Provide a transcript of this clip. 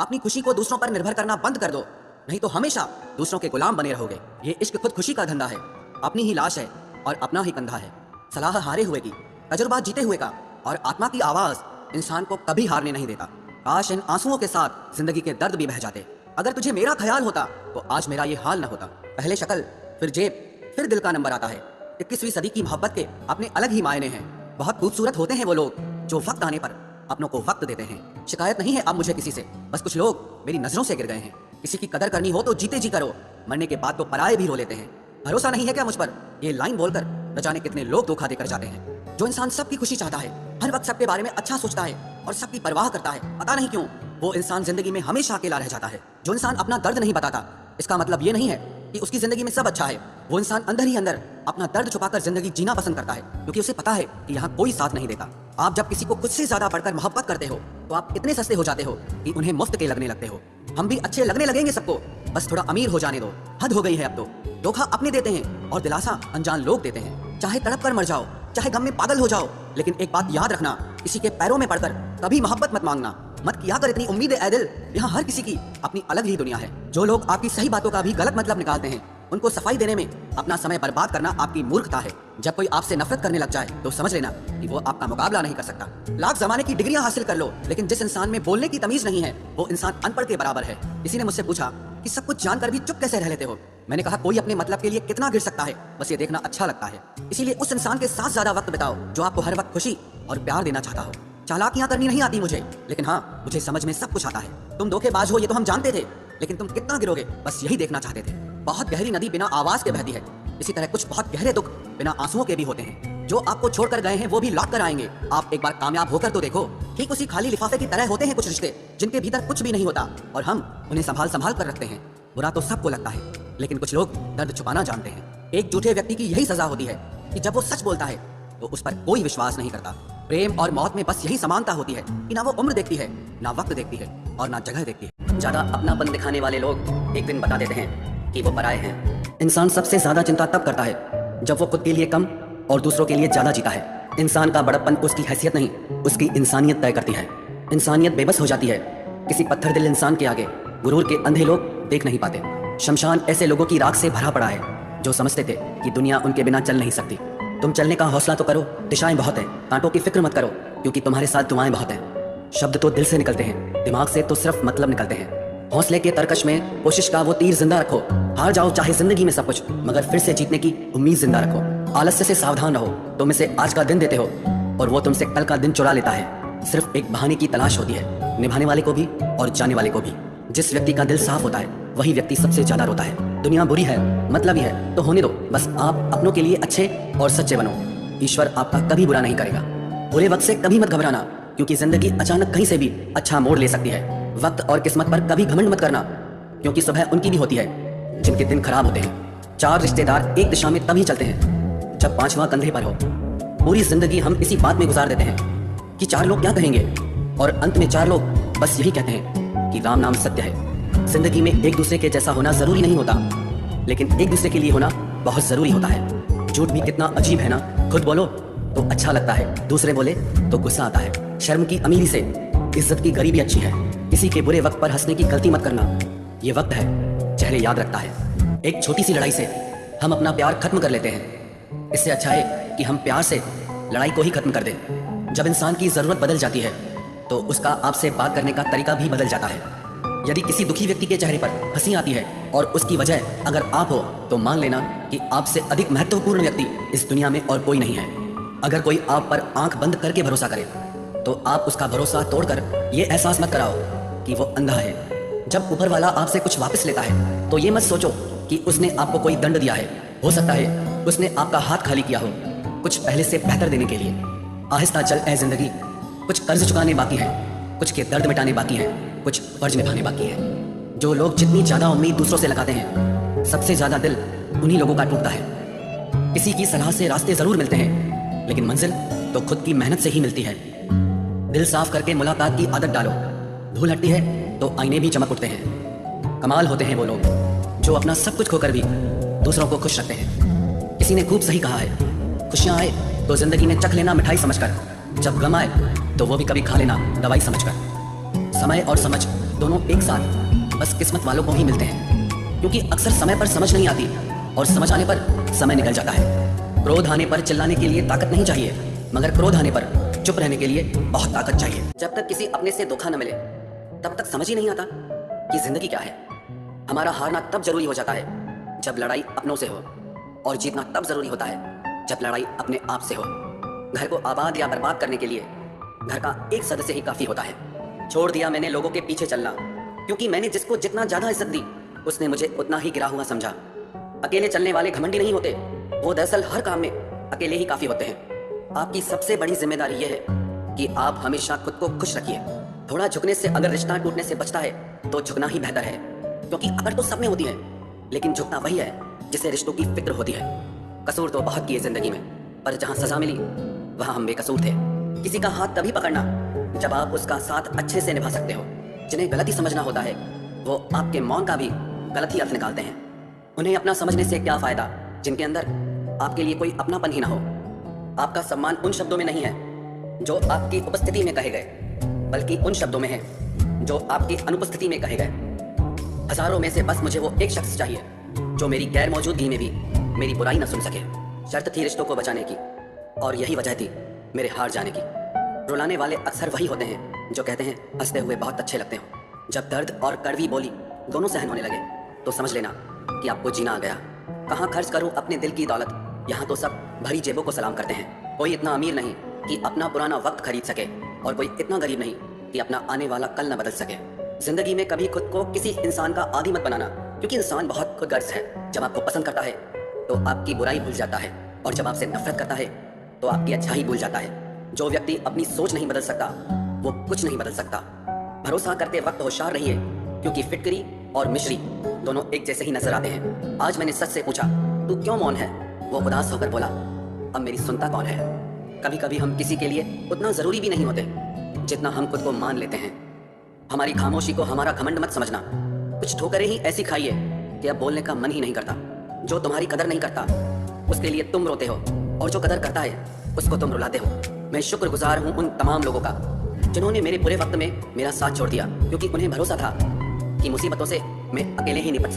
अपनी खुशी को दूसरों पर निर्भर करना बंद कर दो, नहीं तो हमेशा दूसरों के गुलाम बने रहोगे। ये इश्क खुद खुशी का धंधा है, अपनी ही लाश है और अपना ही कंधा है। सलाह हारे हुए की, तजुर्बा जीते हुए का, और आत्मा की आवाज इंसान को कभी हारने नहीं देता। काश इन आंसुओं के साथ जिंदगी के दर्द भी बह जाते। अगर तुझे मेरा ख्याल होता तो आज मेरा ये हाल न होता। पहले शक्ल, फिर जेब, फिर दिल का नंबर आता है। 21वीं सदी की मोहब्बत के अपने अलग ही मायने हैं। बहुत खूबसूरत होते हैं वो लोग जो वक्त आने पर अपनों को वक्त देते हैं। शिकायत नहीं है अब मुझे किसी से, बस कुछ लोग मेरी नजरों से गिर गए हैं। किसी की कदर करनी हो तो जीते जी करो, मरने के बाद तो पराये भी रो लेते हैं। भरोसा नहीं है क्या मुझ पर? ये लाइन बोलकर न जाने कितने लोग धोखा देकर जाते हैं। जो इंसान सबकी खुशी चाहता है, हर वक्त सबके बारे में अच्छा सोचता है और सबकी परवाह करता है, पता नहीं क्यों वो इंसान जिंदगी में हमेशा अकेला रह जाता है। जो इंसान अपना दर्द नहीं बताता, इसका मतलब ये नहीं है कि उसकी जिंदगी में सब अच्छा है। वो इंसान अंदर ही अंदर अपना दर्द छुपाकर जिंदगी जीना पसंद करता है, क्योंकि उसे पता है कि यहाँ कोई साथ नहीं देता। आप जब किसी को खुद से ज्यादा बढ़कर मोहब्बत करते हो तो आप इतने सस्ते हो जाते हो कि उन्हें मुफ्त के लगने लगते हो। हम भी अच्छे लगने लगेंगे सबको, बस थोड़ा अमीर हो जाने दो। हद हो गई है अब तो। धोखा अपने देते हैं और दिलासा अनजान लोग देते हैं। चाहे तड़प कर मर जाओ, चाहे गम में पागल हो जाओ, लेकिन एक बात याद रखना, किसी के पैरों में पड़कर कभी मोहब्बत मत मांगना। मत किया कर इतनी उम्मीदें ऐ दिल, यहाँ हर किसी की अपनी अलग ही दुनिया है। जो लोग आपकी सही बातों का भी गलत मतलब निकालते हैं, उनको सफाई देने में अपना समय बर्बाद करना आपकी मूर्खता है। जब कोई आपसे नफरत करने लग जाए तो समझ लेना कि वो आपका मुकाबला नहीं कर सकता। लाख जमाने की डिग्रियां हासिल कर लो, लेकिन जिस इंसान में बोलने की तमीज नहीं है वो इंसान अनपढ़ के बराबर है। किसी ने मुझसे पूछा कि सब कुछ जानकर भी चुप कैसे रह लेते हो। मैंने कहा कोई अपने मतलब के लिए कितना गिर सकता है, बस ये देखना अच्छा लगता है। इसीलिए उस इंसान के साथ ज्यादा वक्त बिताओ जो आपको हर वक्त खुशी और प्यार देना चाहता हो। चालाकियां करनी नहीं आती मुझे, लेकिन हाँ, मुझे समझ में सब कुछ आता है। तुम धोखेबाज हो ये तो हम जानते थे, लेकिन तुम कितना गिरोगे बस यही देखना चाहते थे। बहुत गहरी नदी बिना आवाज के बहती है, इसी तरह कुछ बहुत गहरे दुख बिना आंसुओं के भी होते हैं। जो आपको छोड़कर गए हैं वो भी लौट कर आएंगे। आप एक बार कामयाब होकर तो देखो। ठीक उसी खाली लिफाफे की तरह होते हैं कुछ रिश्ते, जिनके भीतर कुछ भी नहीं होता और हम उन्हें संभाल संभाल कर रखते हैं। बुरा तो सबको लगता है, लेकिन कुछ लोग दर्द छुपाना जानते हैं। एक झूठे व्यक्ति की यही सजा होती है कि जब वो सच बोलता है तो उस पर कोई विश्वास नहीं करता। प्रेम और मौत में बस यही समानता होती है कि ना वो उम्र देखती है, ना वक्त देखती है और ना जगह देखती है। ज्यादा अपनापन दिखाने वाले लोग एक दिन बता देते हैं कि वो पराये हैं। इंसान सबसे ज्यादा चिंता तब करता है जब वो खुद के लिए कम और दूसरों के लिए ज्यादा जीता है। इंसान का बड़प्पन उसकी हैसियत नहीं, उसकी इंसानियत तय करती है। इंसानियत बेबस हो जाती है किसी पत्थर दिल इंसान के आगे। गुरूर के अंधे लोग देख नहीं पाते। शमशान ऐसे लोगों की राख से भरा पड़ा है जो समझते थे कि दुनिया उनके बिना चल नहीं सकती। तुम चलने का हौसला तो करो, दिशाएं बहुत हैं, कांटों की फिक्र मत करो, क्योंकि तुम्हारे साथ दुआएं बहुत हैं। शब्द तो दिल से निकलते हैं, दिमाग से तो सिर्फ मतलब निकलते हैं। हौसले के तरकश में कोशिश का वो तीर जिंदा रखो। हार जाओ चाहे जिंदगी में सब कुछ, मगर फिर से जीतने की उम्मीद जिंदा रखो। आलस्य से सावधान रहो। तुम इसे आज का दिन देते हो और वो तुमसे कल का दिन चुरा लेता है। सिर्फ एक बहाने की तलाश होती है, निभाने वाले को भी और जाने वाले को भी। जिस व्यक्ति का दिल साफ होता है वही व्यक्ति सबसे ज्यादा रोता है। दुनिया बुरी है, मतलब ही है तो होने दो, बस आप अपनों के लिए अच्छे और सच्चे बनो। ईश्वर आपका कभी बुरा नहीं करेगा। बुरे वक्त से कभी मत घबराना, क्योंकि जिंदगी अचानक कहीं से भी अच्छा मोड़ ले सकती है। वक्त और किस्मत पर कभी घमंड मत करना, क्योंकि सुबह उनकी भी होती है जिनके दिन खराब होते हैं। 4 रिश्तेदार एक दिशा में तभी चलते हैं जब 5वां कंधे पर हो। पूरी जिंदगी हम इसी बात में गुजार देते हैं कि 4 लोग क्या कहेंगे, और अंत में 4 लोग बस यही कहते हैं कि राम नाम सत्य है। जिंदगी में एक दूसरे के जैसा होना जरूरी नहीं होता, लेकिन एक दूसरे के लिए होना बहुत जरूरी होता है। झूठ भी कितना अजीब है ना, खुद बोलो तो अच्छा लगता है, दूसरे बोले तो गुस्सा आता है। शर्म की अमीरी से इज्जत की गरीबी अच्छी है। किसी के बुरे वक्त पर हंसने की गलती मत करना, ये वक्त है चेहरे याद रखता है। एक छोटी सी लड़ाई से हम अपना प्यार खत्म कर लेते हैं। इससे अच्छा है कि हम प्यार से लड़ाई को ही खत्म कर दें। जब इंसान की जरूरत बदल जाती है तो उसका आपसे बात करने का तरीका भी बदल जाता है। यदि किसी दुखी व्यक्ति के चेहरे पर हंसी आती है और उसकी वजह अगर आप हो, तो मान लेना कि आपसे अधिक महत्वपूर्ण व्यक्ति इस दुनिया में और कोई नहीं है। अगर कोई आप पर आंख बंद करके भरोसा करे तो आप उसका भरोसा तोड़कर ये एहसास मत कराओ कि वो अंधा है। जब ऊपर वाला आपसे कुछ वापस लेता है तो ये मत सोचो कि उसने आपको कोई दंड दिया है। हो सकता है उसने आपका हाथ खाली किया हो कुछ पहले से बेहतर देने के लिए। आहिस्ता चल ए जिंदगी, कुछ कर्ज चुकाने बाकी है, कुछ के दर्द मिटाने बाकी है, कुछ फर्ज निभाने बाकी है। जो लोग जितनी ज्यादा उम्मीद दूसरों से लगाते हैं, सबसे ज्यादा दिल उन्हीं लोगों का टूटता है। किसी की सलाह से रास्ते जरूर मिलते हैं, लेकिन मंजिल तो खुद की मेहनत से ही मिलती है। दिल साफ करके मुलाकात की आदत डालो। धूल हटती है तो आईने भी चमक उठते हैं। कमाल होते हैं वो लोग जो अपना सब कुछ खोकर भी दूसरों को खुश रखते हैं। किसी ने खूब सही कहा है, खुशियां आए तो जिंदगी में चख लेना मिठाई समझकर, जब गम आए तो वो भी कभी खा लेना दवाई समझकर। समय और समझ दोनों एक साथ बस किस्मत वालों को ही मिलते हैं, क्योंकि अक्सर समय पर समझ नहीं आती और समझ आने पर समय निकल जाता है। क्रोध आने पर चिल्लाने के लिए ताकत नहीं चाहिए, मगर क्रोध आने पर चुप रहने के लिए बहुत ताकत चाहिए। जब तक किसी अपने से धोखा न मिले तब तक समझ ही नहीं आता कि जिंदगी क्या है। हमारा हारना तब जरूरी हो जाता है जब लड़ाई अपनों से हो, और जीतना तब जरूरी होता है जब लड़ाई अपने आप से हो। घर को आबाद या बर्बाद करने के लिए घर का एक सदस्य ही काफी होता है। छोड़ दिया मैंने लोगों के पीछे चलना, क्योंकि मैंने जिसको जितना ज्यादा इज्जत दी उसने मुझे उतना ही गिरा हुआ समझा। अकेले चलने वाले घमंडी नहीं होते, वो दरअसल हर काम में अकेले ही काफी होते हैं। आपकी सबसे बड़ी जिम्मेदारी यह है कि आप हमेशा खुद को खुश रखिए। थोड़ा झुकने से अगर रिश्ता टूटने से बचता है तो झुकना ही बेहतर है, क्योंकि अगर तो सब में होती है, लेकिन झुकना वही है जिसे रिश्तों की फिक्र होती है। कसूर तो बहुत किए जिंदगी में, पर जहां सजा मिली वहां हम बेकसूर थे। किसी का हाथ तभी पकड़ना जब आप उसका साथ अच्छे से निभा सकते हो। जिन्हें गलत ही समझना होता है वो आपके मौन का भी गलत ही अर्थ निकालते हैं। उन्हें अपना समझने से क्या फायदा जिनके अंदर आपके लिए कोई अपनापन ही ना हो। आपका सम्मान उन शब्दों में नहीं है जो आपकी उपस्थिति में कहे गए, बल्कि उन शब्दों में है जो आपकी अनुपस्थिति में कहे गए। हजारों में से बस मुझे वो एक शख्स चाहिए जो मेरी गैर मौजूदगी में भी मेरी बुराई न सुन सके। शर्त थी रिश्तों को बचाने की, और यही वजह थी मेरे हार जाने की। रुलाने वाले अक्सर वही होते हैं जो कहते हैं हंसते हुए बहुत अच्छे लगते हो। जब दर्द और कड़वी बोली दोनों सहन होने लगे तो समझ लेना कि आपको जीना आ गया। कहाँ खर्च करूं अपने दिल की दौलत, यहाँ तो सब भरी जेबों को सलाम करते हैं। कोई इतना अमीर नहीं कि अपना पुराना वक्त खरीद सके, और कोई इतना गरीब नहीं कि अपना आने वाला कल न बदल सके। जिंदगी में कभी खुद को किसी इंसान का आदी मत बनाना, क्योंकि इंसान बहुत खुदगर्ज है। जब आपको पसंद करता है तो आपकी बुराई भूल जाता है, और जब आपसे नफरत करता है तो आपकी अच्छाई भूल जाता है। जो व्यक्ति अपनी सोच नहीं बदल सकता वो कुछ नहीं बदल सकता। भरोसा करते वक्त होशियार रहिए, क्योंकि फिटकरी और मिश्री दोनों एक जैसे ही नजर आते हैं। आज मैंने सच से पूछा तू क्यों मौन है, वो उदास होकर बोला अब मेरी सुनता कौन है। कभी कभी हम किसी के लिए उतना जरूरी भी नहीं होते जितना हम खुद को मान लेते हैं। हमारी खामोशी को हमारा घमंड मत समझना। कुछ ठोकरें ही ऐसी खाइए कि अब बोलने का मन ही नहीं करता। जो तुम्हारी कदर नहीं करता उसके लिए तुम रोते हो, और जो कदर करता है उसको तुम रुलाते हो। मैं शुक्रगुजार हूँ उन तमाम लोगों का जिन्होंने मेरे बुरे वक्त में मेरा साथ छोड़ दिया, क्योंकि उन्हें भरोसा था कि मुसीबतों से मैं अकेले ही निपट सकता